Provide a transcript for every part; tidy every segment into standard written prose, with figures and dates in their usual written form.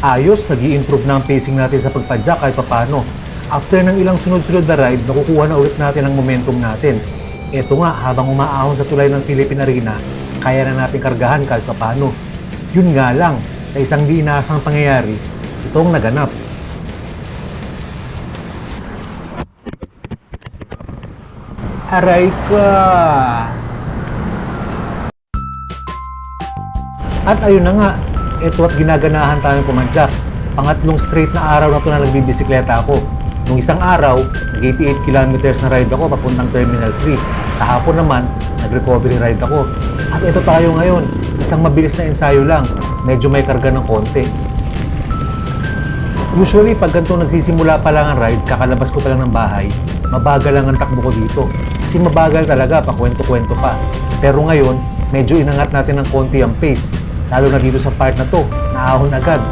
Ayos, nag-i-improve na ang pacing natin sa pagpadyak kahit papano. After ng ilang sunod-sunod na ride, nakukuha na ulit natin ang momentum natin. Eto nga, habang umaahon sa tulay ng Philippine Arena, kaya na natin kargahan kahit papano. Yun nga lang, sa isang di inaasang pangyayari, itong naganap. Aray ka! At ayun na nga, ito at ginaganahan tayong pumadyak. Pangatlong straight na araw na ito na nagbibisikleta ako. Nung isang araw, nag-88 kilometers na ride ako papuntang Terminal 3. Kahapon naman, nag-recovery ride ako. At ito tayo ngayon, isang mabilis na ensayo lang. Medyo may karga ng konti. Usually, pag ganito nagsisimula pa lang ang ride, kakalabas ko pa lang ng bahay, mabagal lang ang takbo ko dito. Kasi mabagal talaga, pakwento-kwento pa. Pero ngayon, medyo inangat natin ng konti ang pace. Lalo na dito sa part na to, naahon agad.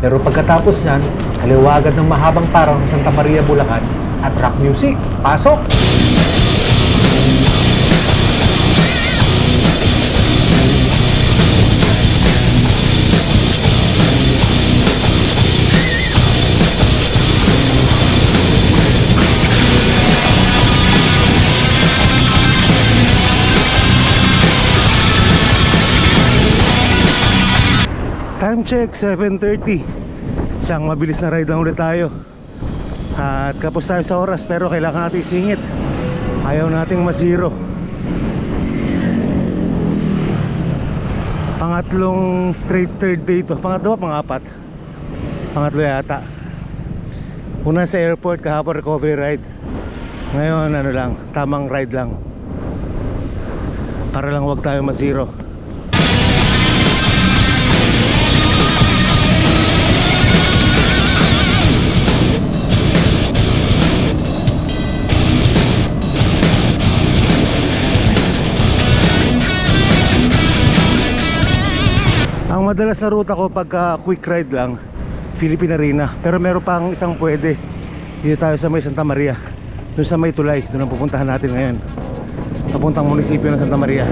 Pero pagkatapos niyan, kaliwagad ng mahabang parang sa Santa Maria, Bulacan at rock music. Pasok! Time check, 7:30. Isang mabilis na ride lang ulit tayo. At kapos tayo sa oras, pero kailangan natin isingit. Ayaw nating masiro. Pangatlong straight third day ito. Pangatlo ba? Pangapat? Pangatlo yata. Una sa airport, kahapon recovery ride. Ngayon ano lang, tamang ride lang. Para lang wag tayo masiro. Ang madalas na ruta ko pagka quick ride lang, Philippine Arena. Pero meron pang isang pwede. Dito tayo sa may Santa Maria. Doon sa may tulay, doon ang pupuntahan natin ngayon. Papuntang munisipyo ng Santa Maria.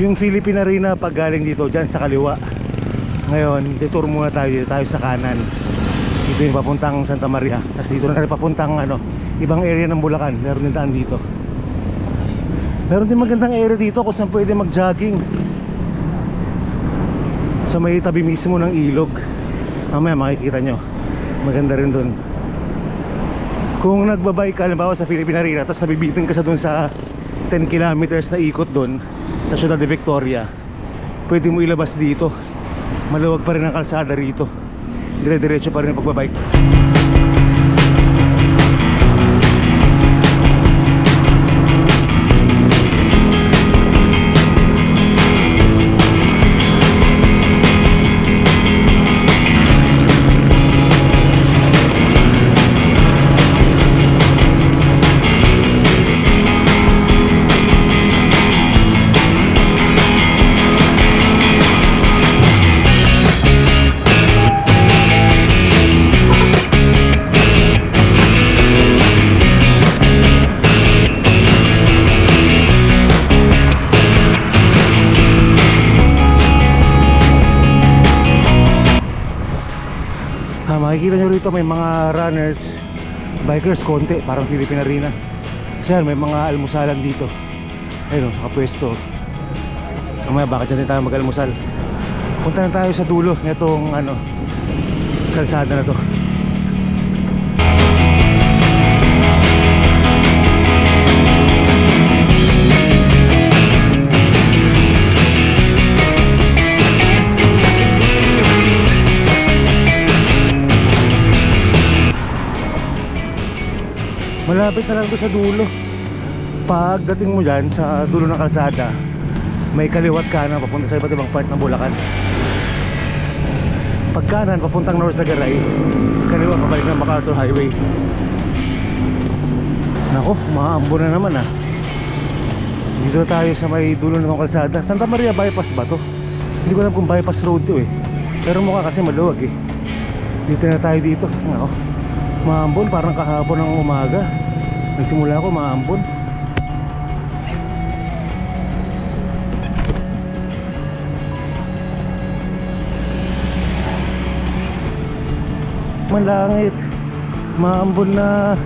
Yung Philippine Arena pag galing dito dyan sa kaliwa. Ngayon detour muna tayo, dito tayo sa kanan. Dito yung papuntang Santa Maria. Tapos dito na rin papuntang ibang area ng Bulacan. Meron din daan dito. Meron din magandang area dito kung saan pwede mag jogging. Sa may tabi mismo ng ilog. Mamaya makikita nyo, maganda rin dun. Kung nagbabike ka halimbawa sa Philippine Arena, tapos nabibitin ka sa dun sa 10 kilometers na ikot dun sa Ciudad de Victoria, pwede mo ilabas dito. Maluwag pa rin ang kalsada rito. Dire-diretso pa rin ang pagbabike. Makikita nyo rito may mga runners, bikers konti, parang Philippine Arena. Kasi may mga almusalan dito. Ayun, nakapwesto. Kamaya baka dyan din tayo mag-almusal. Punta na tayo sa dulo nitong kalsada na to. Malapit na lang doon sa dulo. Pagdating mo dyan sa dulo ng kalsada, may kaliwat kanan papunta sa iba't ibang part ng Bulacan. Pag kanan papuntang North Sagaray, kaliwa pabalik ng MacArthur Highway. Nako, maambo na naman ah. Dito tayo sa may dulo ng kalsada. Santa Maria bypass ba to? Hindi ko alam kung bypass road to eh, pero mukha kasi maluwag eh. Dito na tayo dito. Nako, maambon, parang kahapon ng umaga nagsimula ako maambon. Malangit, maambon na.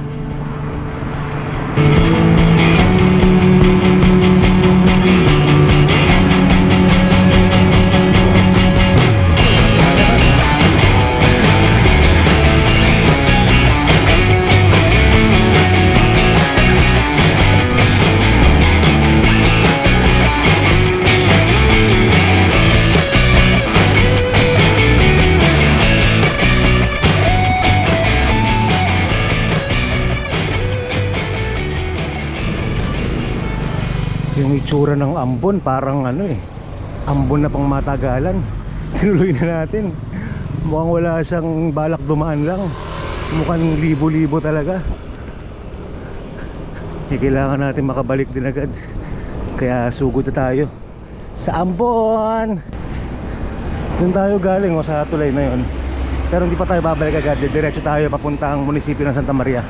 Yung itsura ng ambon parang ano eh, ambon na pang matagalan. Tinuloy na natin. Mukhang wala siyang balak dumaan lang. Mukhang libo-libo talaga. Kailangan natin makabalik din agad. Kaya sugod na tayo sa ambon. Doon tayo galing sa tulay na yun. Pero hindi pa tayo babalik agad. Diretso tayo papuntang munisipyo ng Santa Maria.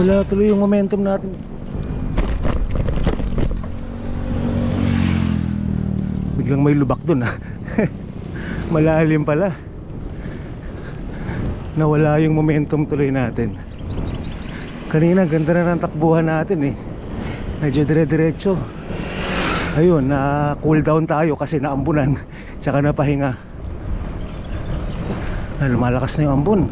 Wala tuloy yung momentum natin. Biglang may lubak dun ah. Malalim pala. Nawala yung momentum tuloy natin. Kanina ganda na ng takbuhan natin eh. Medyo dire-diretso. Ayun, na cool down tayo kasi naambunan. Tsaka napahinga. Lumalakas na yung ambon.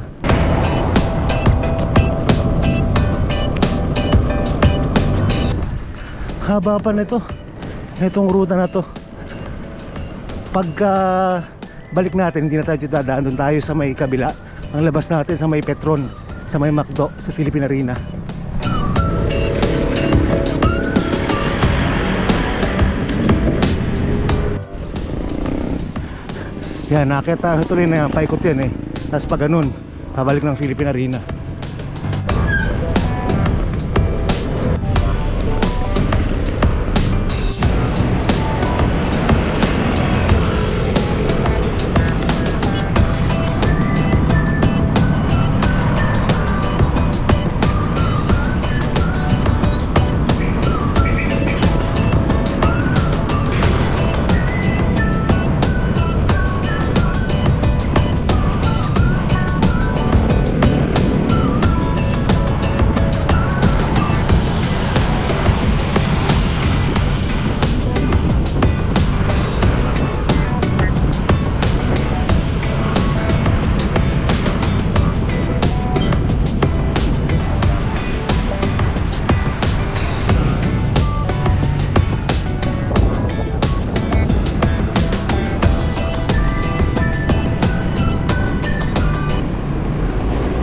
Haba pa nito, itong ruta na to. Pagka balik natin, hindi na tayo dadaan. Doon tayo sa may kabila. Ang labas natin sa may Petron, sa may McDo, sa Philippine Arena. Yan, nakita tuloy na yan, paikot yan eh. Tapos pag ganun, pabalik ng Philippine Arena.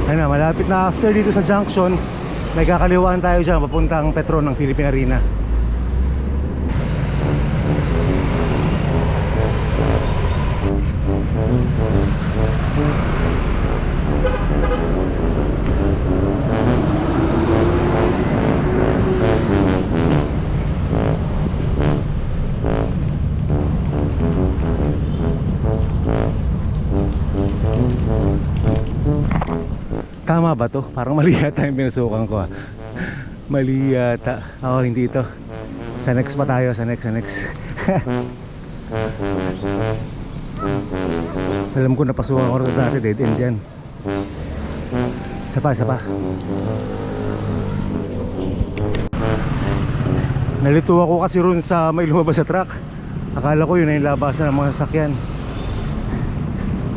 Ayun na, malapit na after dito sa junction. May kakaliwaan tayo dyan papuntang Petron ng Philippine Arena. Tama ba to? Parang mali yata yung pinusukan ko ah. Mali yata. Oo, hindi ito. Sa next pa tayo, sa next. Alam ko napasukan ko rin dati, dead end yan. Isa pa. Nalito ako kasi ron sa may lumabas sa truck. Akala ko yun ay labasan ng mga sasakyan.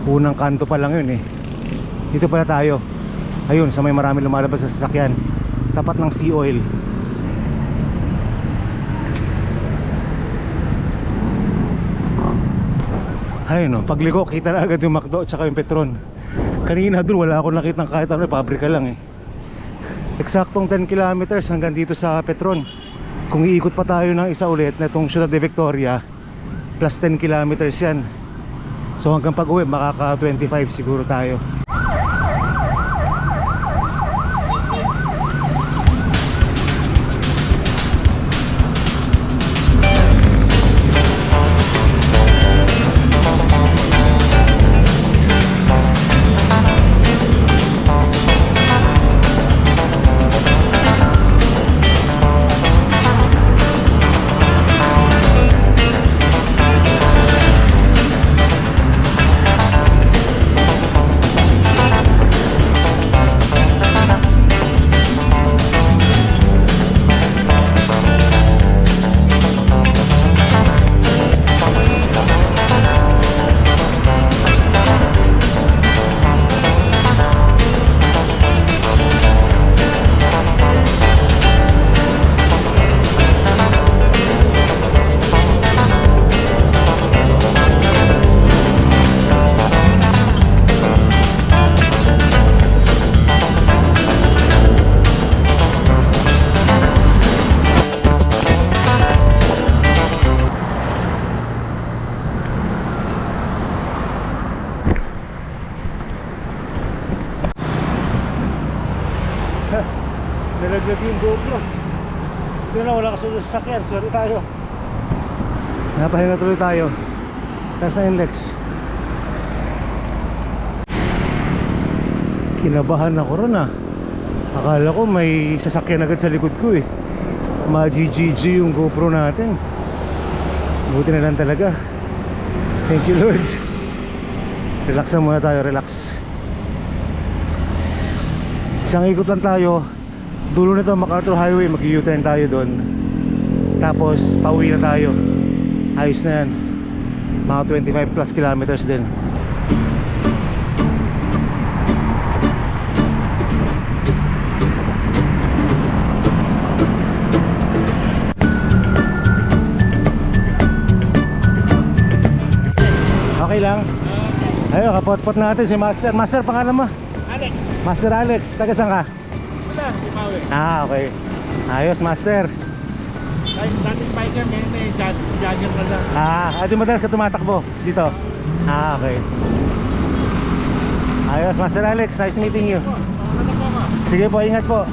Unang kanto pa lang yun eh. Dito pala tayo. Ayun, sa may marami lumalabas sa sasakyan. Tapat ng Sea Oil. Ayun no, pagliko kita na agad yung McDo tsaka yung Petron. Kanina dun wala akong nakitang kahit ano, pabrika lang eh. Eksaktong 10 kilometers hanggang dito sa Petron. Kung iikot pa tayo ng isa ulit na itong Ciudad de Victoria, plus 10 kilometers yan. So hanggang pag-uwi makaka 25 siguro tayo. Nalaglag yung GoPro. Doon na, wala kasunod sa sakyan. Sorry tayo. Napahinga tuloy tayo. Tapos na yung Lex. Kinabahan ako ron ah. Akala ko may sasakyan agad sa likod ko eh. Ma-GGG yung GoPro natin. Buti na lang talaga. Thank you Lord. Relax na muna tayo, relax. Isang ikot lang tayo. Dulo nito MacArthur Highway, mag-U-turn tayo doon. Tapos pauwi na tayo. Ayos na yan. Mga 25 plus kilometers din. Okay lang. Ayun, kapot-pot natin si Master. Master, pangalan mo? Alex. Master Alex, taga saan ka? Wala, Imawe. Ah, okay. Ayos, Master. Kahit dating biker, may jogger na lang. Di madalas ka tumatakbo dito? Okay. Ayos, Master Alex, nice meeting you. Ano na po ma? Sige po, ingat po.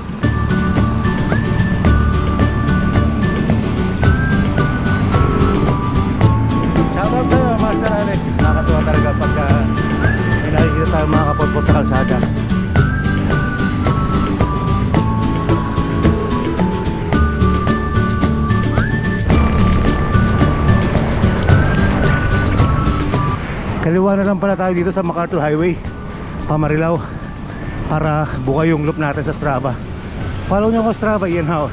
Shoutout sa'yo, Master Alex. Nakakatuwa talaga pagka may nakikita tayo mga kapot-pot sa kalsada. Kaliwa na lang pala tayo dito sa MacArthur Highway, Pamarilao, para buka yung loop natin sa Strava. Follow nyo ko Strava, Ian Hao.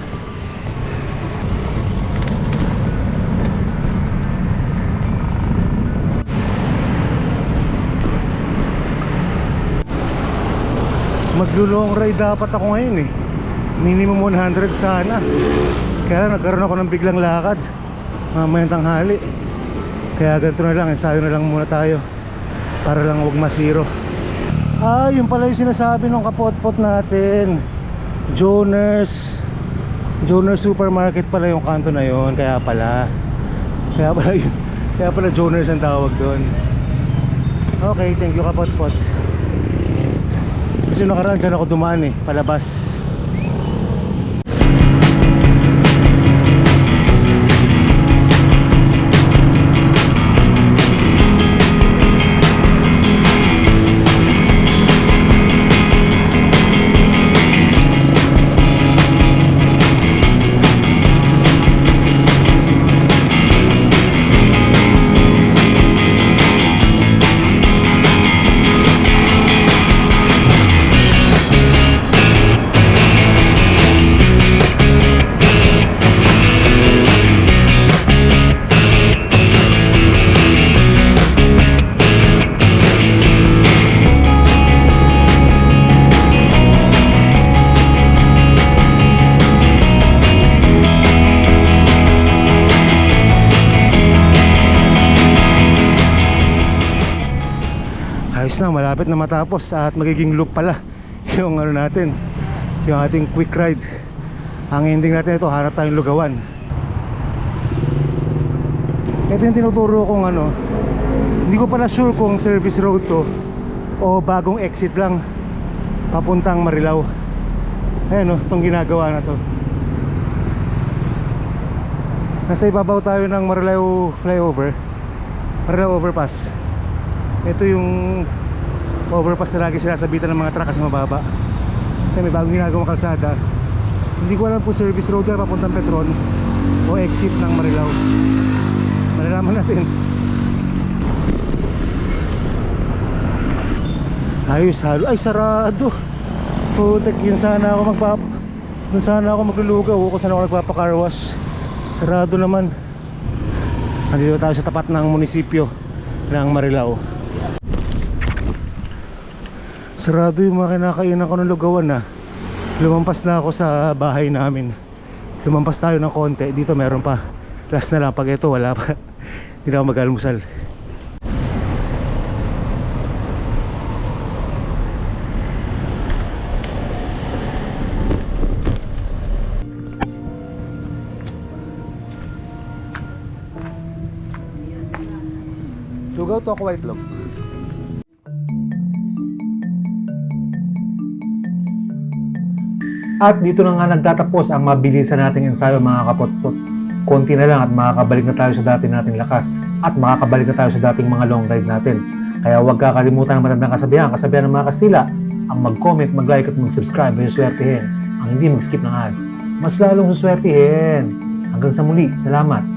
Maglo-long ride dapat ako ngayon eh. Minimum 100 sana. Kaya lang nagkaroon ako ng biglang lakad mamayang tanghali. Kaya ganito na lang, ensayo na lang muna tayo para lang huwag masiro. Yun pala yung sinasabi ng kapot-pot natin, Joner's Supermarket pala yung kanto na yun. Kaya pala Joner's ang tawag doon. Okay, thank you kapot-pot. Kasi nakaraan dyan ako dumaan eh, palabas. malapit na matapos at magiging loop pala yung ano natin, yung ating quick ride. Ang ending natin ito, hanap tayong lugawan. Ito yung tinuturo kong ano, hindi ko pala sure kung service road to o bagong exit lang papuntang Marilao. Ayan o, itong ginagawa na to. Nasa ibabaw tayo ng Marilao flyover, Marilao overpass. Ito yung overpass na lagi sinasabitan ng mga truck kasi mababa. Kasi may bagong ginagawang kalsada. Hindi ko alam kung service road na papuntang Petron o exit ng Marilao. Malalaman natin. Ayos, halo. Ay, sarado. Putek, yun sana ako dun sana ako maglulugaw kung saan ako nagpapa-car wash. Sarado naman. Nandito tayo sa tapat ng munisipyo ng Marilao. Sarado yung mga kinakainan ko ng lugawan na. Lumampas na ako sa bahay namin. Lumampas tayo ng konti. Dito meron pa. Last na lang. Pag ito wala pa. Hindi na ako mag-almusal. Lugaw to ako, white log. At dito na nga nagtatapos ang mabilisan nating ensayo mga kapotpot. Konti na lang at makakabalik na tayo sa dati nating lakas at makakabalik na tayo sa dating mga long ride natin. Kaya huwag kakalimutan ang matandang kasabihan ng mga Kastila, ang mag-comment, mag-like at mag-subscribe ay suswertihin. Ang hindi mag-skip ng ads, mas lalong suswertihin. Hanggang sa muli, salamat.